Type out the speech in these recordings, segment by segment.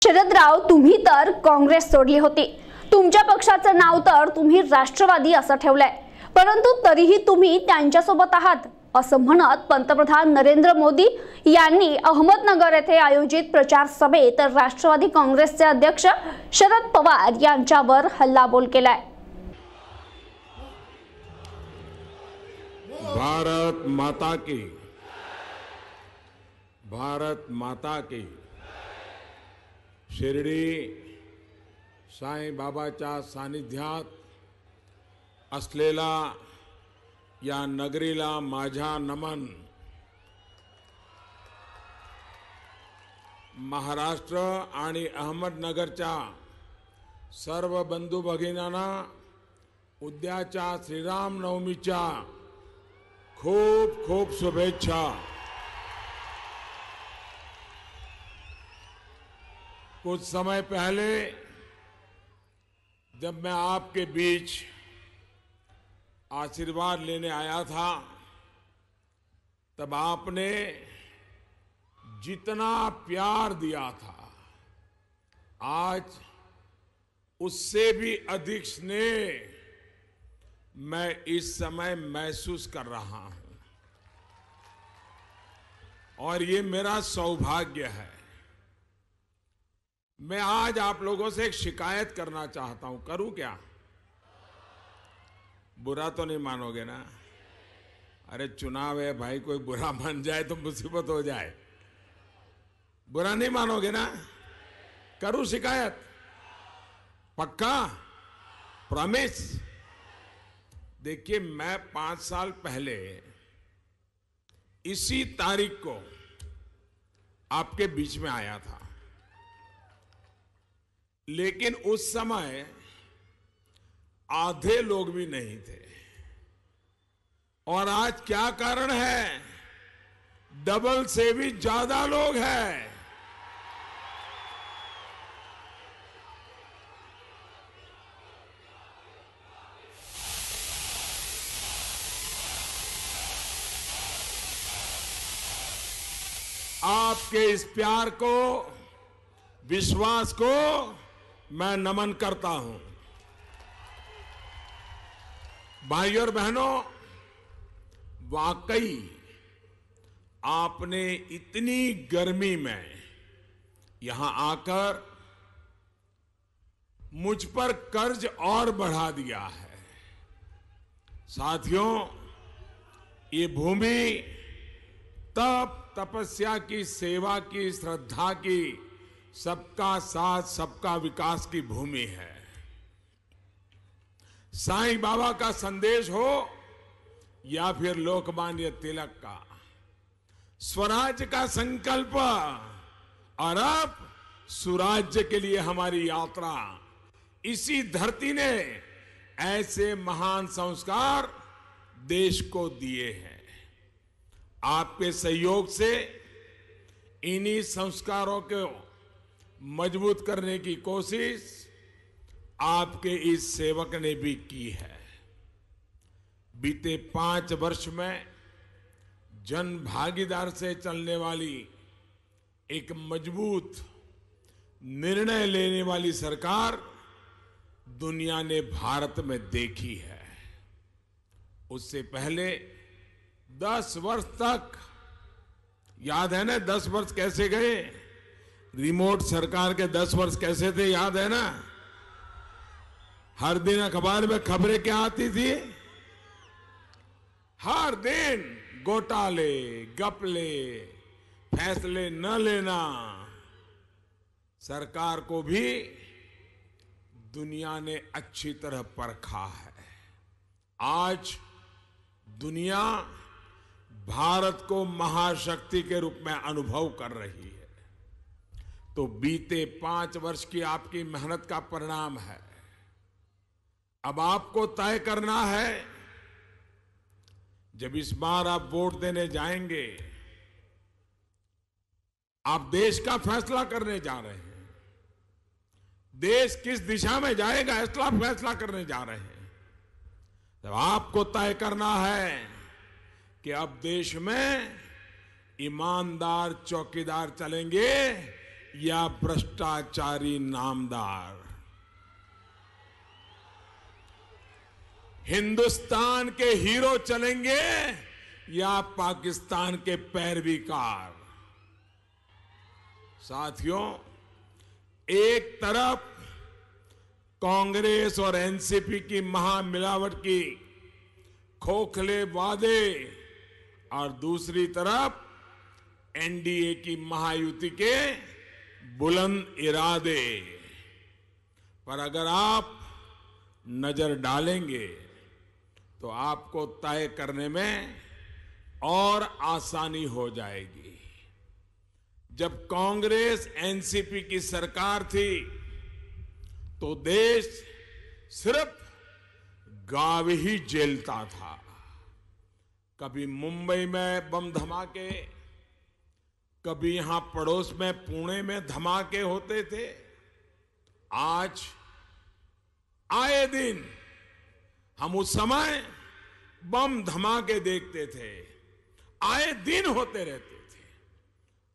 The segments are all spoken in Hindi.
शरदराव, तुम्ही तर काँग्रेस सोडली होती. तुमच्या पक्षाचं नाव तर तुम्ही राष्ट्रवादी असं ठेवलंय, परंतु तरीही तुम्ही त्यांच्यासोबत आहात असं म्हणत पंतप्रधान नरेंद्र मोदी यांनी अहमदनगर येथे आयोजित प्रचार सभेत राष्ट्रवादी काँग्रेसचे अध्यक्ष शरद पवार यांच्यावर हल्लाबोल केलाय. भारत माता की शिर्डी साईबाबाच्या सानिध्यात असलेला या नगरीला माझा नमन. महाराष्ट्र आणि अहमदनगरच्या सर्व बंधू भगिनींना उद्याच्या श्रीराम नवमीच्या खूप खूप शुभेच्छा. कुछ समय पहले जब मैं आपके बीच आशीर्वाद लेने आया था, तब आपने जितना प्यार दिया था, आज उससे भी अधिक स्नेह मैं इस समय महसूस कर रहा हूं और ये मेरा सौभाग्य है. मैं आज आप लोगों से एक शिकायत करना चाहता हूं. करूं क्या? बुरा तो नहीं मानोगे ना? अरे चुनाव है भाई, कोई बुरा मान जाए तो मुसीबत हो जाए. बुरा नहीं मानोगे ना? करूं शिकायत? पक्का? प्रॉमिस? देखिए, मैं 5 साल पहले इसी तारीख को आपके बीच में आया था, लेकिन उस समय आधे लोग भी नहीं थे. और आज क्या कारण है? डबल से भी ज्यादा लोग हैं. आपके इस प्यार को, विश्वास को मैं नमन करता हूं. भाइयों और बहनों, वाकई आपने इतनी गर्मी में यहां आकर मुझ पर कर्ज और बढ़ा दिया है. साथियों, ये भूमि तप, तपस्या की, सेवा की, श्रद्धा की, सबका साथ सबका विकास की भूमि है. साईं बाबा का संदेश हो या फिर लोकमान्य तिलक का, स्वराज्य का संकल्प और अब सुराज्य के लिए हमारी यात्रा. इसी धरती ने ऐसे महान संस्कार देश को दिए हैं. आपके सहयोग से इन्हीं संस्कारों को मजबूत करने की कोशिश आपके इस सेवक ने भी की है. बीते 5 वर्ष में जन भागीदार से चलने वाली एक मजबूत निर्णय लेने वाली सरकार दुनिया ने भारत में देखी है. उससे पहले 10 वर्ष तक, याद है ना 10 वर्ष कैसे गए? रिमोट सरकार के 10 वर्ष कैसे थे, याद है ना? हर दिन अखबार में खबरें क्या आती थी? हर दिन घोटाले, घपले, फैसले न लेना. सरकार को भी दुनिया ने अच्छी तरह परखा है. आज दुनिया भारत को महाशक्ति के रूप में अनुभव कर रही है. तो बीते 5 वर्ष की आपकी मेहनत का परिणाम है. अब आपको तय करना है, जब इस बार आप वोट देने जाएंगे, आप देश का फैसला करने जा रहे हैं. देश किस दिशा में जाएगा इसका फैसला करने जा रहे हैं. तो आपको तय करना है कि अब देश में ईमानदार चौकीदार चलेंगे या भ्रष्टाचारी नामदार। हिंदुस्तान के हीरो चलेंगे या पाकिस्तान के पैरवीकार। साथियों, एक तरफ कांग्रेस और एनसीपी की महामिलावट की खोखले वादे और दूसरी तरफ एनडीए की महायुति के बुलंद इरादे। पर अगर आप नजर डालेंगे तो आपको तय करने में और आसानी हो जाएगी। जब कांग्रेस एनसीपी की सरकार थी तो देश सिर्फ गाँव ही झेलता था। कभी मुंबई में बम धमाके, कभी यहां पड़ोस में पुणे में धमाके होते थे। आज आए दिन हम उस समय बम धमाके देखते थे, आए दिन होते रहते थे।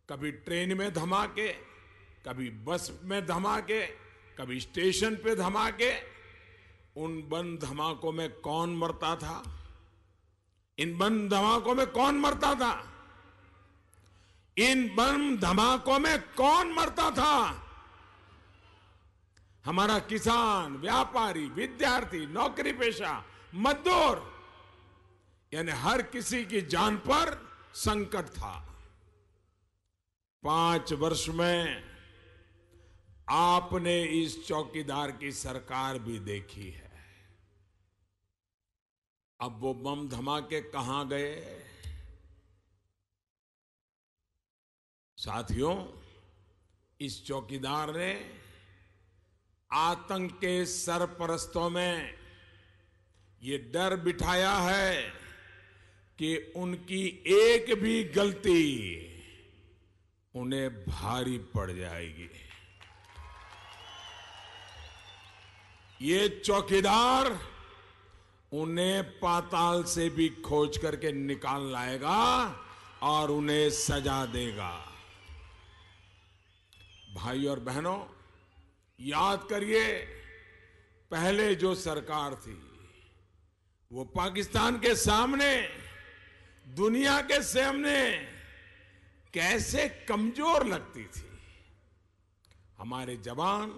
कभी ट्रेन में धमाके, कभी बस में धमाके, कभी स्टेशन पे धमाके। उन बम धमाकों में कौन मरता था? इन बम धमाकों में कौन मरता था? इन बम धमाकों में कौन मरता था? हमारा किसान, व्यापारी, विद्यार्थी, नौकरी पेशा, मजदूर, यानी हर किसी की जान पर संकट था। 5 वर्ष में आपने इस चौकीदार की सरकार भी देखी है। अब वो बम धमाके कहां गए? साथियों, इस चौकीदार ने आतंक के सरपरस्तों में ये डर बिठाया है कि उनकी एक भी गलती उन्हें भारी पड़ जाएगी। ये चौकीदार उन्हें पाताल से भी खोज करके निकाल लाएगा और उन्हें सजा देगा। भाई और बहनों, याद करिए, पहले जो सरकार थी वो पाकिस्तान के सामने, दुनिया के सामने कैसे कमजोर लगती थी। हमारे जवान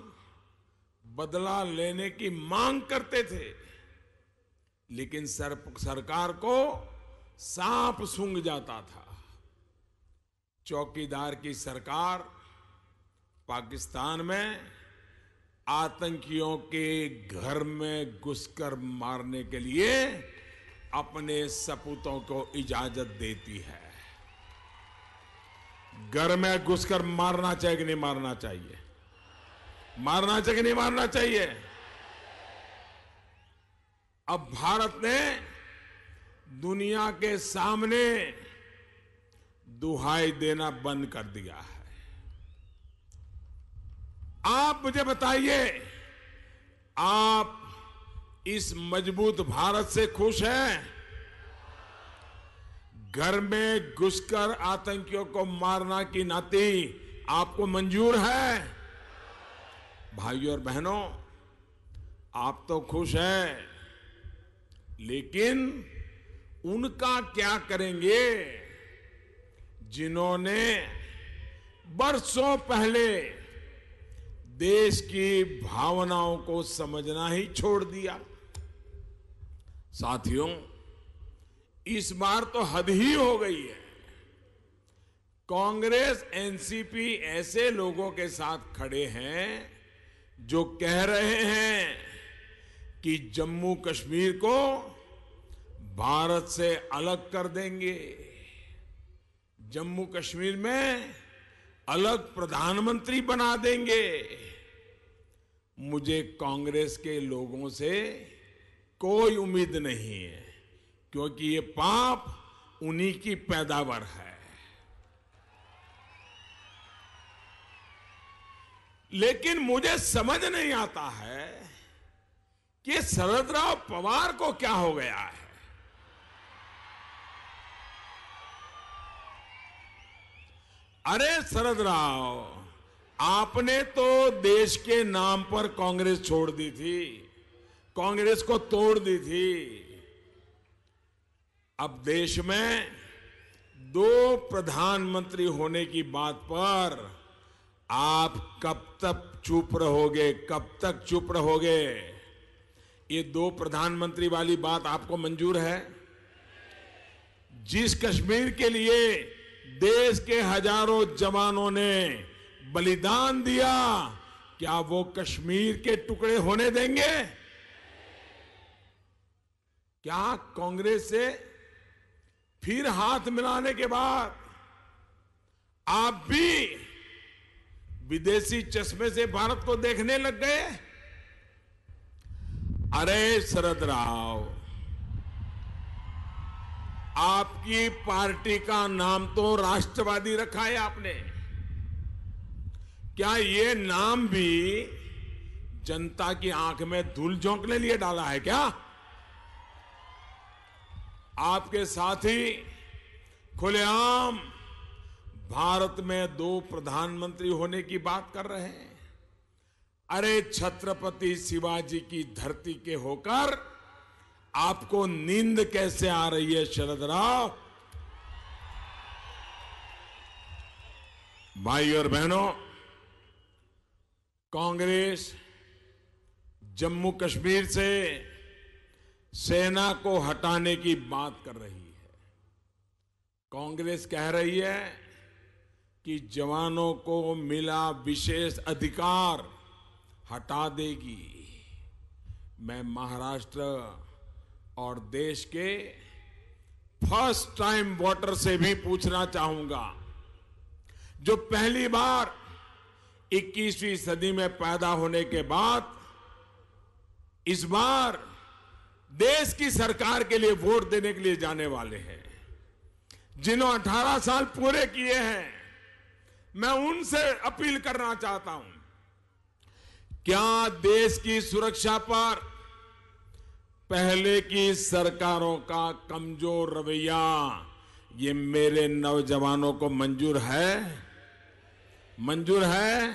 बदला लेने की मांग करते थे, लेकिन सरकार को सांप सूंघ जाता था। चौकीदार की सरकार पाकिस्तान में आतंकियों के घर में घुसकर मारने के लिए अपने सपूतों को इजाजत देती है। घर में घुसकर मारना चाहिए कि नहीं मारना चाहिए? मारना चाहिए कि नहीं मारना चाहिए? अब भारत ने दुनिया के सामने दुहाई देना बंद कर दिया है। आप मुझे बताइए, आप इस मजबूत भारत से खुश हैं? घर में घुसकर आतंकियों को मारना की नाती आपको मंजूर है? भाइयों और बहनों, आप तो खुश हैं, लेकिन उनका क्या करेंगे जिन्होंने बरसों पहले देश की भावनाओं को समझना ही छोड़ दिया? साथियों, इस बार तो हद ही हो गई है। कांग्रेस, एनसीपी ऐसे लोगों के साथ खड़े हैं जो कह रहे हैं कि जम्मू कश्मीर को भारत से अलग कर देंगे, जम्मू कश्मीर में अलग प्रधानमंत्री बना देंगे। मुझे कांग्रेस के लोगों से कोई उम्मीद नहीं है, क्योंकि ये पाप उन्हीं की पैदावार है। लेकिन मुझे समझ नहीं आता है कि शरद राव पवार को क्या हो गया है। अरे शरद राव, आपने तो देश के नाम पर कांग्रेस छोड़ दी थी, कांग्रेस को तोड़ दी थी। अब देश में 2 प्रधानमंत्री होने की बात पर आप कब तक चुप रहोगे, कब तक चुप रहोगे? ये 2 प्रधानमंत्री वाली बात आपको मंजूर है? जिस कश्मीर के लिए देश के हजारों जवानों ने बलिदान दिया, क्या वो कश्मीर के टुकड़े होने देंगे? क्या कांग्रेस से फिर हाथ मिलाने के बाद आप भी विदेशी चश्मे से भारत को देखने लग गए? अरे शरद राव, आपकी पार्टी का नाम तो राष्ट्रवादी रखा है आपने। क्या ये नाम भी जनता की आंख में धूल झोंकने लिए डाला है क्या? आपके साथी खुलेआम भारत में 2 प्रधानमंत्री होने की बात कर रहे हैं। अरे छत्रपति शिवाजी की धरती के होकर आपको नींद कैसे आ रही है शरद राव? भाई और बहनों, कांग्रेस जम्मू कश्मीर से सेना को हटाने की बात कर रही है। कांग्रेस कह रही है कि जवानों को मिला विशेष अधिकार हटा देगी। मैं महाराष्ट्र और देश के फर्स्ट टाइम वोटर से भी पूछना चाहूंगा, जो पहली बार 21वीं सदी में पैदा होने के बाद इस बार देश की सरकार के लिए वोट देने के लिए जाने वाले हैं, जिन्होंने 18 साल पूरे किए हैं, मैं उनसे अपील करना चाहता हूं, क्या देश की सुरक्षा पर पहले की सरकारों का कमजोर रवैया ये मेरे नौजवानों को मंजूर है? मंजूर है?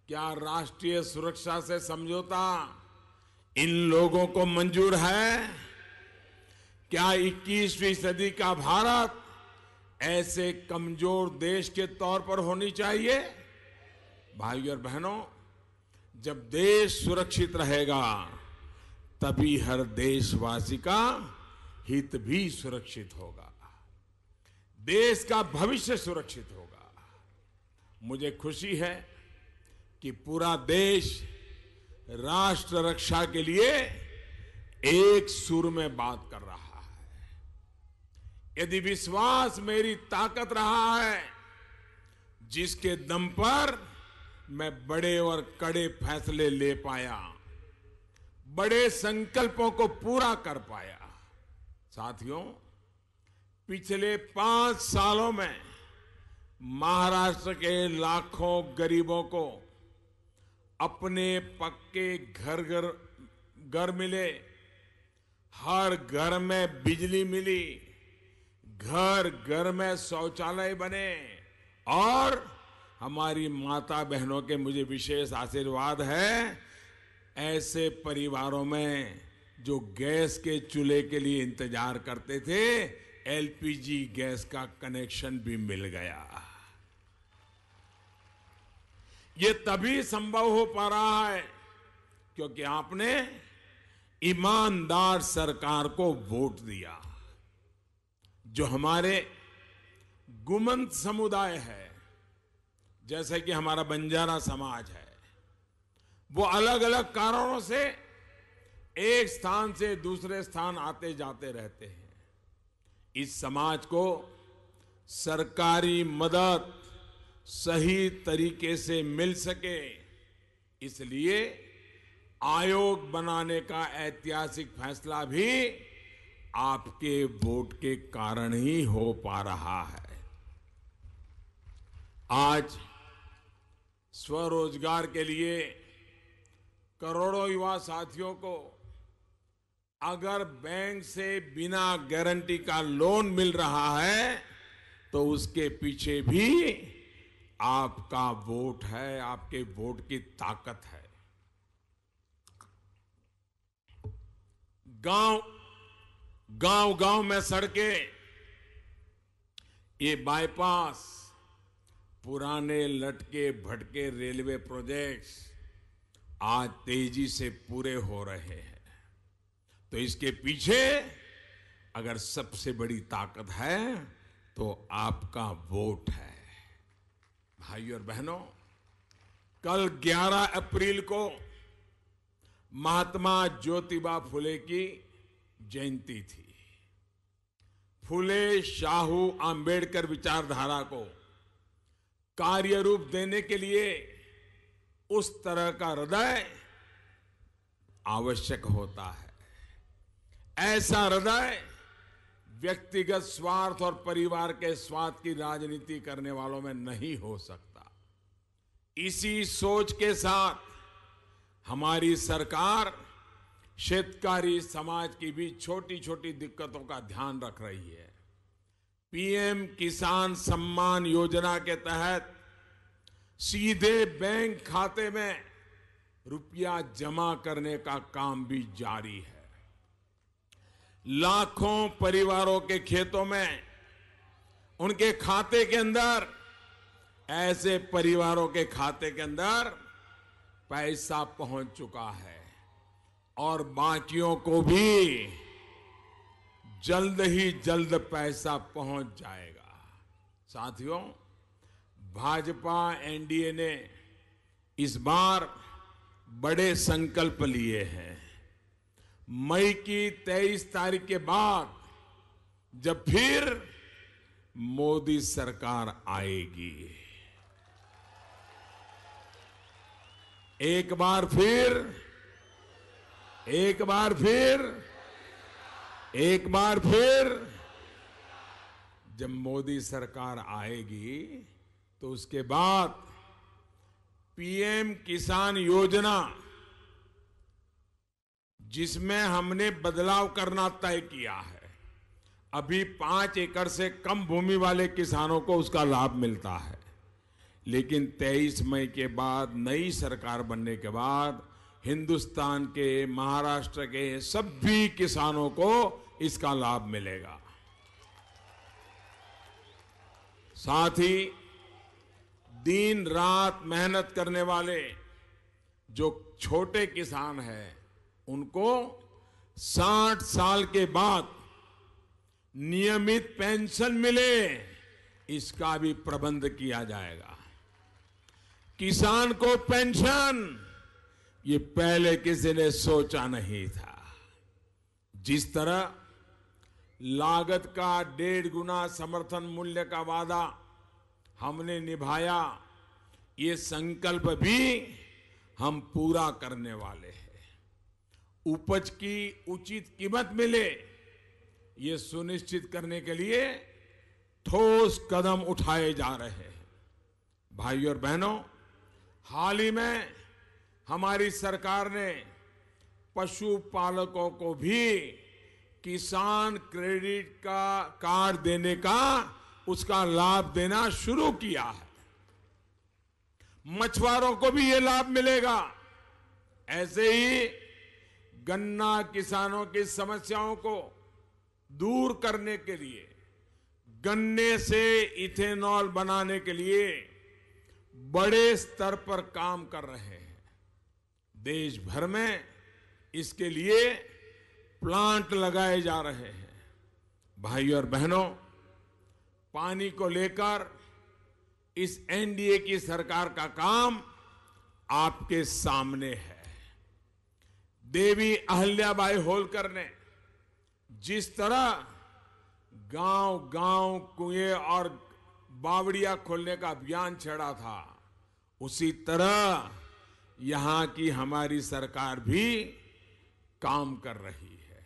क्या राष्ट्रीय सुरक्षा से समझौता इन लोगों को मंजूर है? क्या 21वीं सदी का भारत ऐसे कमजोर देश के तौर पर होनी चाहिए? भाई और बहनों, जब देश सुरक्षित रहेगा तभी हर देशवासी का हित भी सुरक्षित होगा, देश का भविष्य सुरक्षित होगा। मुझे खुशी है कि पूरा देश राष्ट्र रक्षा के लिए एक सुर में बात कर रहा है। यदि विश्वास मेरी ताकत रहा है, जिसके दम पर मैं बड़े और कड़े फैसले ले पाया, बड़े संकल्पों को पूरा कर पाया। साथियों, पिछले 5 सालों में महाराष्ट्र के लाखों गरीबों को अपने पक्के घर मिले, हर घर में बिजली मिली, घर घर में शौचालय बने, और हमारी माता बहनों के मुझे विशेष आशीर्वाद है, ऐसे परिवारों में जो गैस के चूल्हे के लिए इंतजार करते थे, एलपीजी गैस का कनेक्शन भी मिल गया। ये तभी संभव हो पा रहा है क्योंकि आपने ईमानदार सरकार को वोट दिया। जो हमारे गुमंत समुदाय है, जैसे कि हमारा बंजारा समाज है, वो अलग अलग कारणों से एक स्थान से दूसरे स्थान आते जाते रहते हैं। इस समाज को सरकारी मदद सही तरीके से मिल सके, इसलिए आयोग बनाने का ऐतिहासिक फैसला भी आपके वोट के कारण ही हो पा रहा है। आज स्वरोजगार के लिए करोड़ों युवा साथियों को अगर बैंक से बिना गारंटी का लोन मिल रहा है, तो उसके पीछे भी आपका वोट है, आपके वोट की ताकत है। गांव गांव में सड़कें, ये बाईपास, पुराने लटके भटके रेलवे प्रोजेक्ट्स आज तेजी से पूरे हो रहे हैं। तो इसके पीछे अगर सबसे बड़ी ताकत है तो आपका वोट है। भाइयों और बहनों, कल 11 अप्रैल को महात्मा ज्योतिबा फुले की जयंती थी। फुले शाहू आंबेडकर विचारधारा को कार्य रूप देने के लिए उस तरह का हृदय आवश्यक होता है। ऐसा हृदय व्यक्तिगत स्वार्थ और परिवार के स्वार्थ की राजनीति करने वालों में नहीं हो सकता। इसी सोच के साथ हमारी सरकार शेतकारी समाज की भी छोटी छोटी दिक्कतों का ध्यान रख रही है। पीएम किसान सम्मान योजना के तहत सीधे बैंक खाते में रुपया जमा करने का काम भी जारी है। लाखों परिवारों के खेतों में, उनके खाते के अंदर, ऐसे परिवारों के खाते के अंदर पैसा पहुंच चुका है और बाकियों को भी जल्द ही जल्द पैसा पहुंच जाएगा। साथियों, भाजपा एनडीए ने इस बार बड़े संकल्प लिए हैं। मई की 23 तारीख के बाद जब फिर मोदी सरकार आएगी, एक बार फिर जब मोदी सरकार आएगी तो उसके बाद पीएम किसान योजना, जिसमें हमने बदलाव करना तय किया है, अभी 5 एकड़ से कम भूमि वाले किसानों को उसका लाभ मिलता है, लेकिन 23 मई के बाद, नई सरकार बनने के बाद, हिंदुस्तान के, महाराष्ट्र के सभी किसानों को इसका लाभ मिलेगा। साथ ही दिन रात मेहनत करने वाले जो छोटे किसान हैं, उनको 60 साल के बाद नियमित पेंशन मिले, इसका भी प्रबंध किया जाएगा। किसान को पेंशन, ये पहले किसी ने सोचा नहीं था। जिस तरह लागत का 1.5 गुना समर्थन मूल्य का वादा हमने निभाया, ये संकल्प भी हम पूरा करने वाले हैं। उपज की उचित कीमत मिले, ये सुनिश्चित करने के लिए ठोस कदम उठाए जा रहे हैं। भाइयों और बहनों, हाल ही में हमारी सरकार ने पशुपालकों को भी किसान क्रेडिट का कार्ड देने का, उसका लाभ देना शुरू किया है। मछुआरों को भी ये लाभ मिलेगा। ऐसे ही गन्ना किसानों की समस्याओं को दूर करने के लिए, गन्ने से इथेनॉल बनाने के लिए बड़े स्तर पर काम कर रहे हैं। देश भर में इसके लिए प्लांट लगाए जा रहे हैं। भाइयों और बहनों, पानी को लेकर इस एनडीए की सरकार का काम आपके सामने है। देवी अहिल्याबाई होलकर ने जिस तरह गांव-गांव कुएं और बावड़ियां खोलने का अभियान छेड़ा था, उसी तरह यहां की हमारी सरकार भी काम कर रही है।